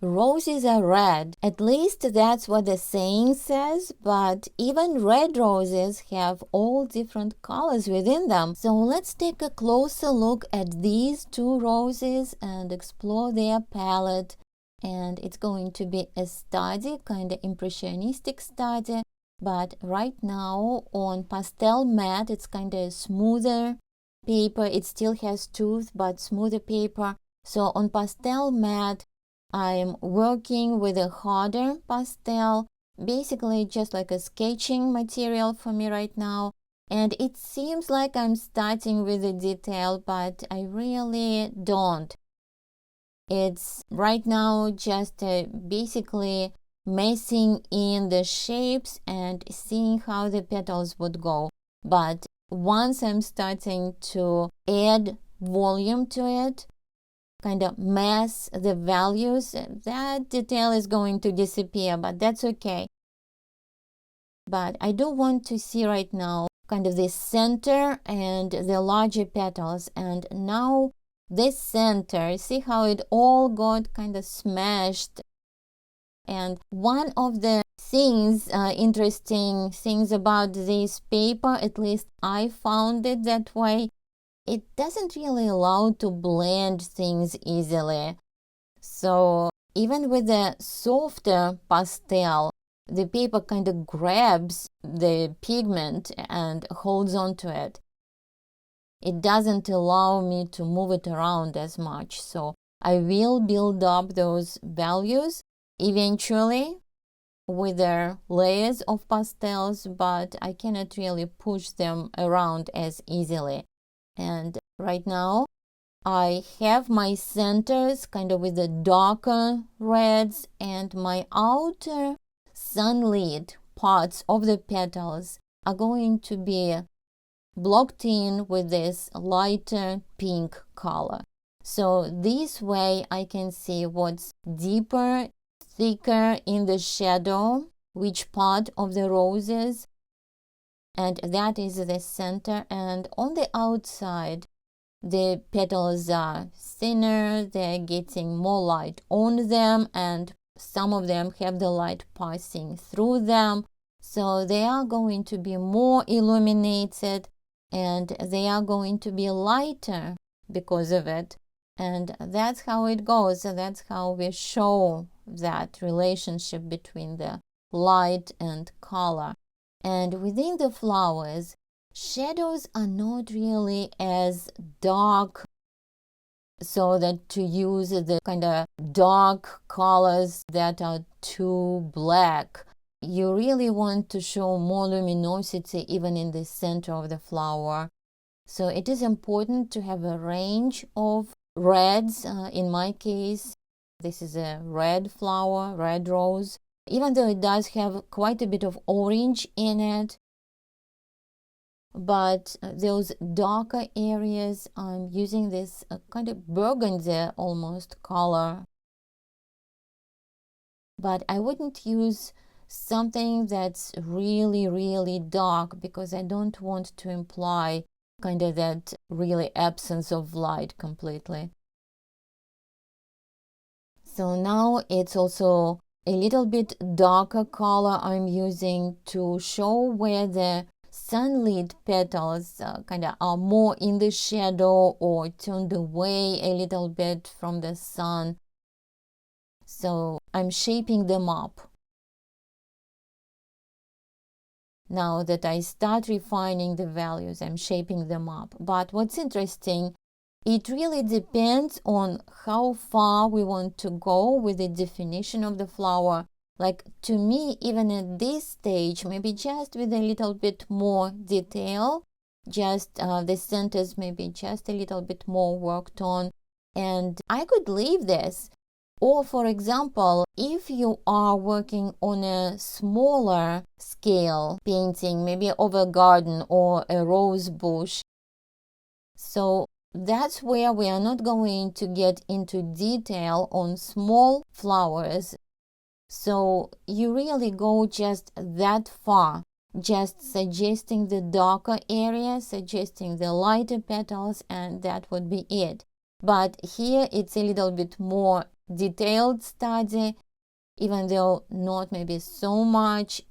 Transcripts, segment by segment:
roses are red. At least that's what the saying says, but even red roses have all different colors within them. So let's take a closer look at these two roses and explore their palette. And it's going to be a study, kind of impressionistic study. But right now on Pastelmat, it's kind of smoother paper. It still has tooth, but smoother paper. So on Pastelmat, I'm working with a harder pastel, basically just like a sketching material for me right now. And it seems like I'm starting with a detail, but I really don't. It's right now just basically messing in the shapes and seeing how the petals would go. But once I'm starting to add volume to it, kind of mass the values, that detail is going to disappear, but that's okay. But I do want to see right now kind of the center and the larger petals. And now this center, see how it all got kind of smashed. And one of the interesting things about this paper, at least I found it that way, it doesn't really allow to blend things easily. So even with a softer pastel, the paper kind of grabs the pigment and holds on to it. It doesn't allow me to move it around as much. So I will build up those values eventually with their layers of pastels, but I cannot really push them around as easily. And right now I have my centers kind of with the darker reds, and my outer sunlit parts of the petals are going to be blocked in with this lighter pink color. So this way I can see what's deeper, thicker in the shadow, which part of the roses, and that is the center. And on the outside, the petals are thinner, they're getting more light on them, and some of them have the light passing through them. So they are going to be more illuminated, and they are going to be lighter because of it. And that's how it goes. That's how we show that relationship between the light and color. And within the flowers, shadows are not really as dark, so that to use the kind of dark colors that are too black. You really want to show more luminosity even in the center of the flower. So it is important to have a range of reds. In my case, this is a red flower, red rose. Even though it does have quite a bit of orange in it, but those darker areas, I'm using this kind of burgundy almost color. But I wouldn't use something that's really, really dark, because I don't want to imply kind of that really absence of light completely. So now it's also a little bit darker color I'm using to show where the sunlit petals kind of are more in the shadow or turned away a little bit from the sun. So I'm shaping them up. Now that I start refining the values, I'm shaping them up. But what's interesting, it really depends on how far we want to go with the definition of the flower. Like, to me, even at this stage, maybe just with a little bit more detail, just the centers maybe just a little bit more worked on, and I could leave this. Or, for example, if you are working on a smaller scale painting, maybe of a garden or a rose bush, so that's where we are not going to get into detail on small flowers. So you really go just that far, just suggesting the darker area, suggesting the lighter petals, and that would be it. But here it's a little bit more detailed study, even though not maybe so much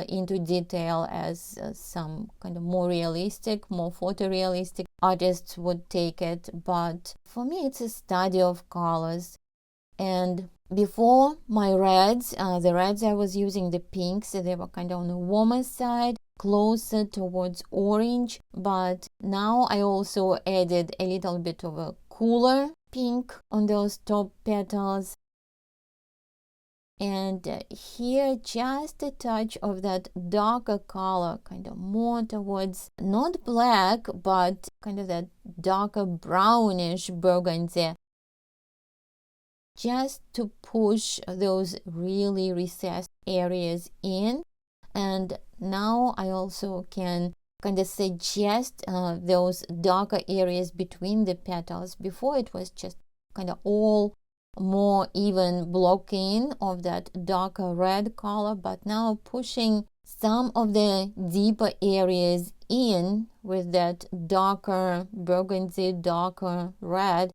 into detail as some kind of more realistic, more photorealistic artists would take it. But for me, it's a study of colors. And before my reds, the reds I was using, the pinks, they were kind of on the warmer side, closer towards orange. But now I also added a little bit of a cooler pink on those top petals. And here just a touch of that darker color, kind of more towards not black, but kind of that darker brownish burgundy, just to push those really recessed areas in. And now I also can kind of suggest those darker areas between the petals. Before it was just kind of all more even blocking of that darker red color, but now pushing some of the deeper areas in with that darker burgundy, darker red,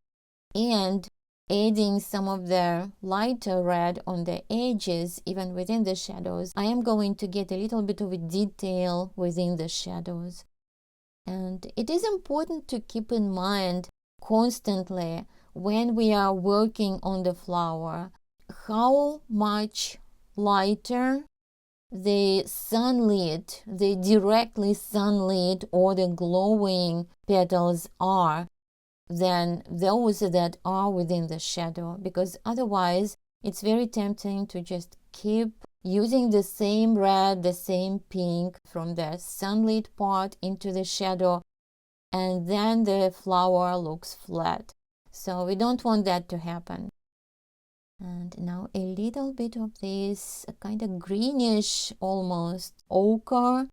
and adding some of the lighter red on the edges, even within the shadows. I am going to get a little bit of a detail within the shadows. And it is important to keep in mind constantly when we are working on the flower how much lighter the sunlit, the directly sunlit or the glowing petals are than those that are within the shadow, because otherwise it's very tempting to just keep using the same red, the same pink from the sunlit part into the shadow, and then the flower looks flat. So we don't want that to happen. And now a little bit of this kind of greenish, almost ochre.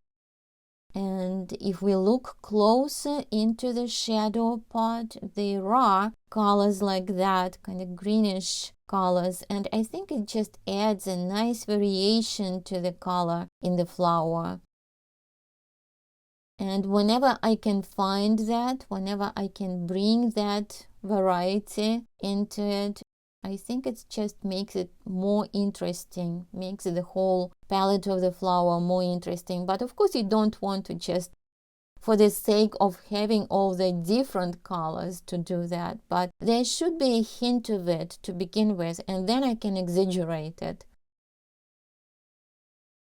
And if we look closer into the shadow part, there are colors like that, kind of greenish colors. And I think it just adds a nice variation to the color in the flower. And whenever I can find that, whenever I can bring that variety into it, I think it just makes it more interesting, makes the whole palette of the flower more interesting. But of course, you don't want to just, for the sake of having all the different colors, to do that. But there should be a hint of it to begin with, and then I can exaggerate it.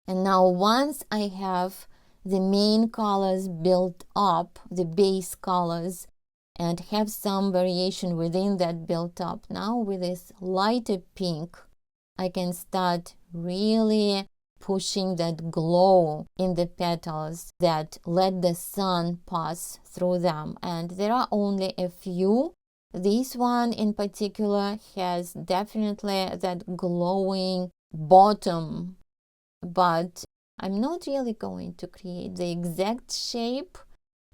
And now once I have the main colors built up, the base colors, and have some variation within that built up, now with this lighter pink, I can start really pushing that glow in the petals that let the sun pass through them. And there are only a few. This one in particular has definitely that glowing bottom, but I'm not really going to create the exact shape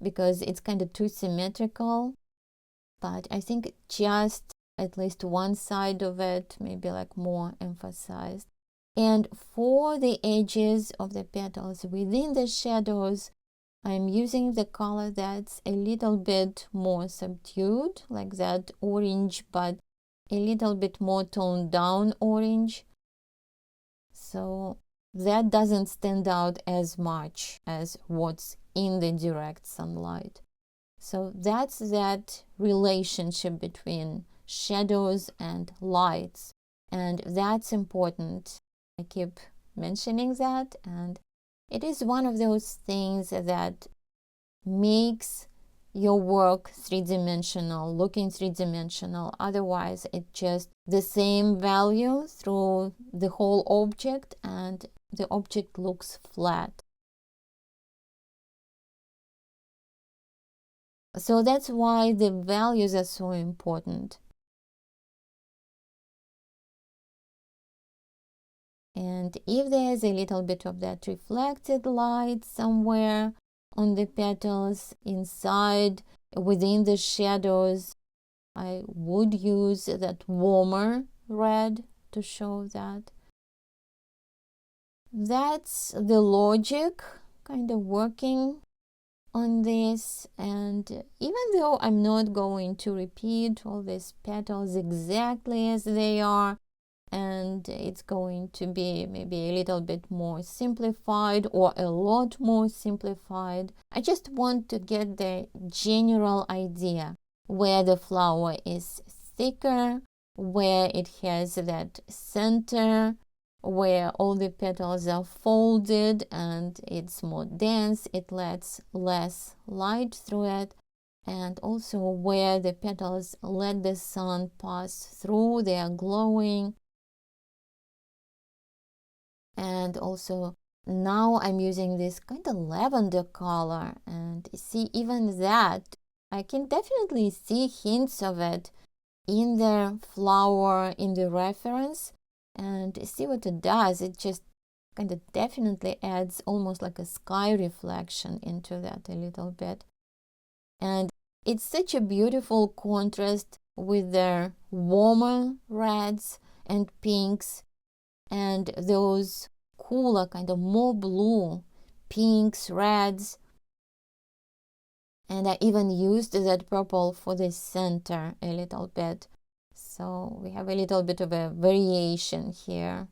because it's kind of too symmetrical. But I think just at least one side of it, maybe like more emphasized. And for the edges of the petals within the shadows, I'm using the color that's a little bit more subdued, like that orange, but a little bit more toned down orange. So that doesn't stand out as much as what's in the direct sunlight. So that's that relationship between shadows and lights, and that's important. I keep mentioning that, and it is one of those things that makes your work three-dimensional, looking three-dimensional. Otherwise, it's just the same value through the whole object, and the object looks flat. So that's why the values are so important. And if there's a little bit of that reflected light somewhere on the petals inside, within the shadows, I would use that warmer red to show that. That's the logic kind of working on this, and even though I'm not going to repeat all these petals exactly as they are, and it's going to be maybe a little bit more simplified or a lot more simplified, I just want to get the general idea where the flower is thicker, where it has that center, where all the petals are folded and it's more dense, it lets less light through it, and also where the petals let the sun pass through, they are glowing. And also now I'm using this kind of lavender color, and see, even that I can definitely see hints of it in the flower, in the reference, and see what it does. It just kind of definitely adds almost like a sky reflection into that a little bit. And it's such a beautiful contrast with the warmer reds and pinks and those cooler, kind of more blue pinks, reds. And I even used that purple for the center a little bit. So we have a little bit of a variation here.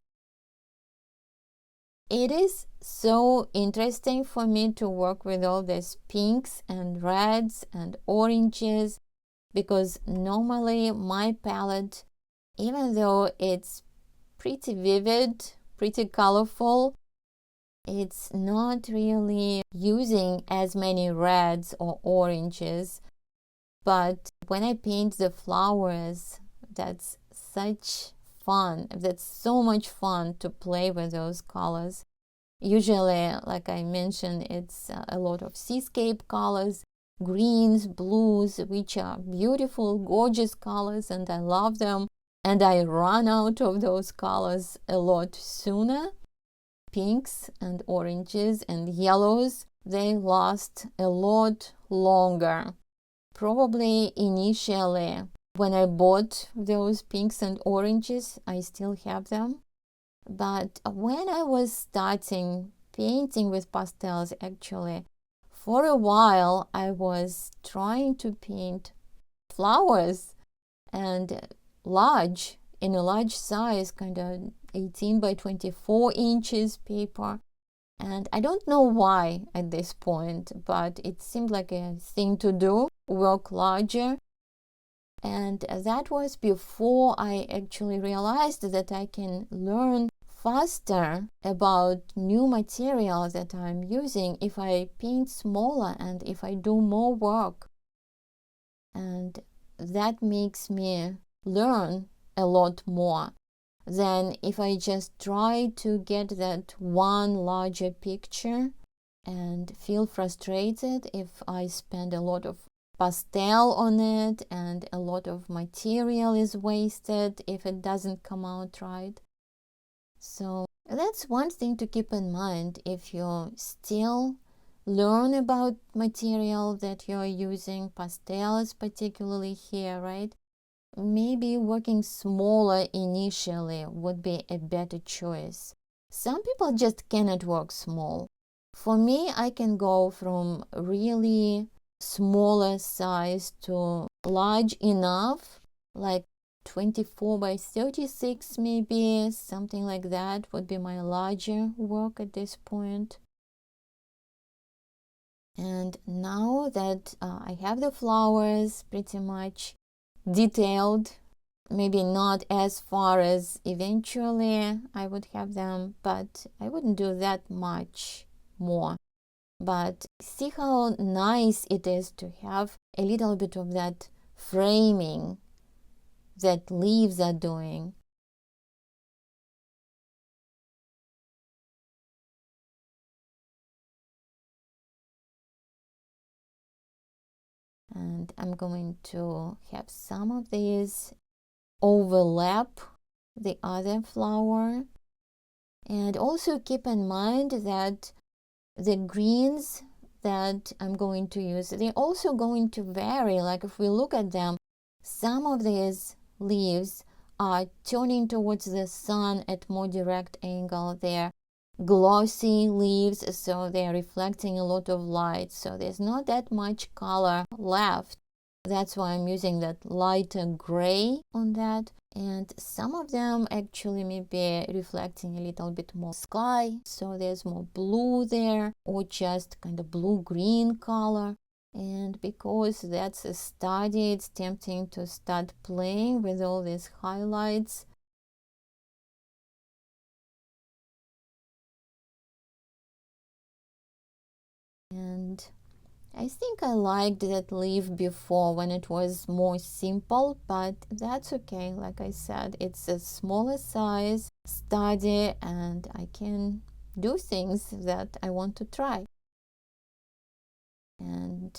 It is so interesting for me to work with all these pinks and reds and oranges, because normally my palette, even though it's pretty vivid, pretty colorful, it's not really using as many reds or oranges. But when I paint the flowers, that's such fun. That's so much fun to play with those colors. Usually, like I mentioned, it's a lot of seascape colors, greens, blues, which are beautiful, gorgeous colors, and I love them. And I run out of those colors a lot sooner. Pinks and oranges and yellows, they last a lot longer. Probably initially, when I bought those pinks and oranges, I still have them. But when I was starting painting with pastels, actually, for a while, I was trying to paint flowers and in a large size, kind of 18 by 24 inches paper. And I don't know why at this point, but it seemed like a thing to do, work larger. And that was before I actually realized that I can learn faster about new material that I'm using if I paint smaller and if I do more work. And that makes me learn a lot more than if I just try to get that one larger picture and feel frustrated if I spend a lot of pastel on it and a lot of material is wasted if it doesn't come out right. So that's one thing to keep in mind if you still learn about material that you're using, pastels particularly here, right? Maybe working smaller initially would be a better choice. Some people just cannot work small. For me, I can go from really smaller size to large enough, like 24 by 36 maybe, something like that would be my larger work at this point. And now that I have the flowers pretty much detailed, maybe not as far as eventually I would have them, but I wouldn't do that much more. But see how nice it is to have a little bit of that framing that leaves are doing. And I'm going to have some of these overlap the other flower. And also keep in mind that the greens that I'm going to use, they're also going to vary. Like if we look at them, some of these leaves are turning towards the sun at more direct angle. They're glossy leaves, so they're reflecting a lot of light, so there's not that much color left. That's why I'm using that lighter gray on that. And some of them actually may be reflecting a little bit more sky, so there's more blue there, or just kind of blue-green color. And because that's a study, it's tempting to start playing with all these highlights. And I think I liked that leaf before when it was more simple, but that's okay. Like I said, it's a smaller size study and I can do things that I want to try. And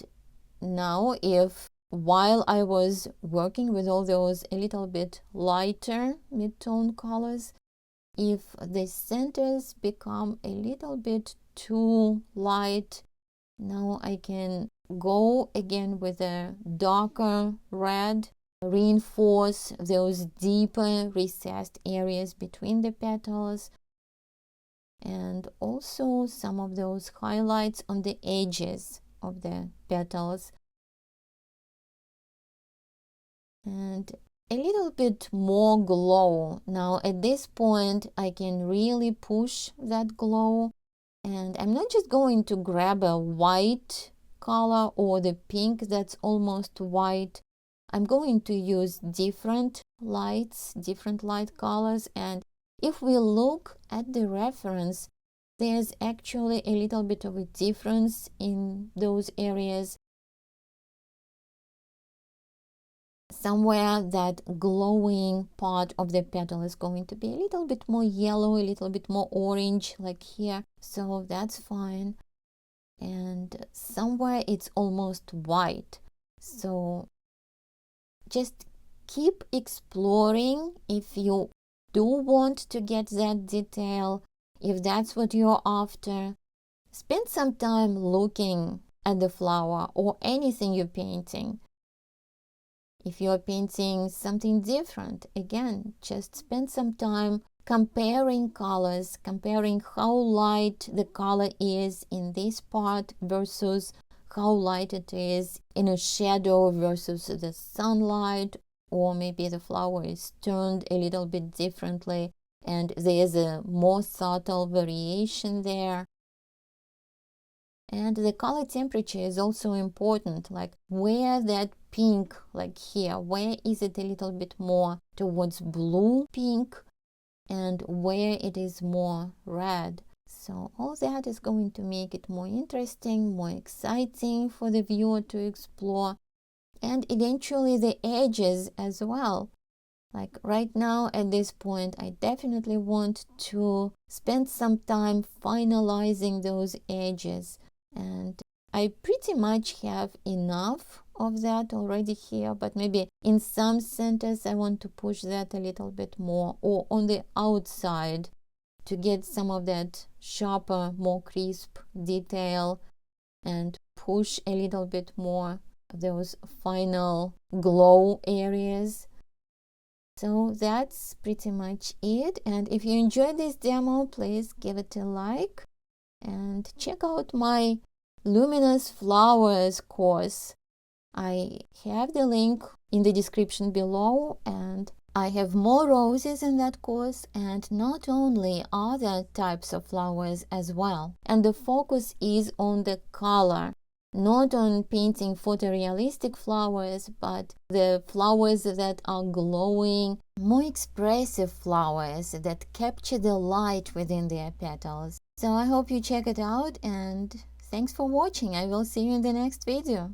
now, if while I was working with all those a little bit lighter mid-tone colors, if the centers become a little bit too light, now I can go again with a darker red, reinforce those deeper recessed areas between the petals, and also some of those highlights on the edges of the petals. And a little bit more glow. Now at this point I can really push that glow, and I'm not just going to grab a white color or the pink that's almost white. I'm going to use different lights, different light colors, and if we look at the reference, there's actually a little bit of a difference in those areas. Somewhere that glowing part of the petal is going to be a little bit more yellow, a little bit more orange, like here, so that's fine. And somewhere it's almost white, so just keep exploring if you do want to get that detail, if that's what you're after. Spend some time looking at the flower or anything you're painting. If you're painting something different, again, just spend some time comparing colors, comparing how light the color is in this part versus how light it is in a shadow versus the sunlight, or maybe the flower is turned a little bit differently and there's a more subtle variation there. And the color temperature is also important, like where that pink, like here, where is it a little bit more towards blue pink and where it is more red. So all that is going to make it more interesting, more exciting for the viewer to explore, and eventually the edges as well. Like right now at this point, I definitely want to spend some time finalizing those edges. And I pretty much have enough of that already here, but maybe in some centers I want to push that a little bit more, or on the outside to get some of that sharper, more crisp detail and push a little bit more those final glow areas. So that's pretty much it. And if you enjoyed this demo, please give it a like. And check out my Luminous Flowers course. I have the link in the description below, and I have more roses in that course, and not only other types of flowers as well. And the focus is on the color, not on painting photorealistic flowers, but the flowers that are glowing, more expressive flowers that capture the light within their petals. So I hope you check it out, and thanks for watching. I will see you in the next video.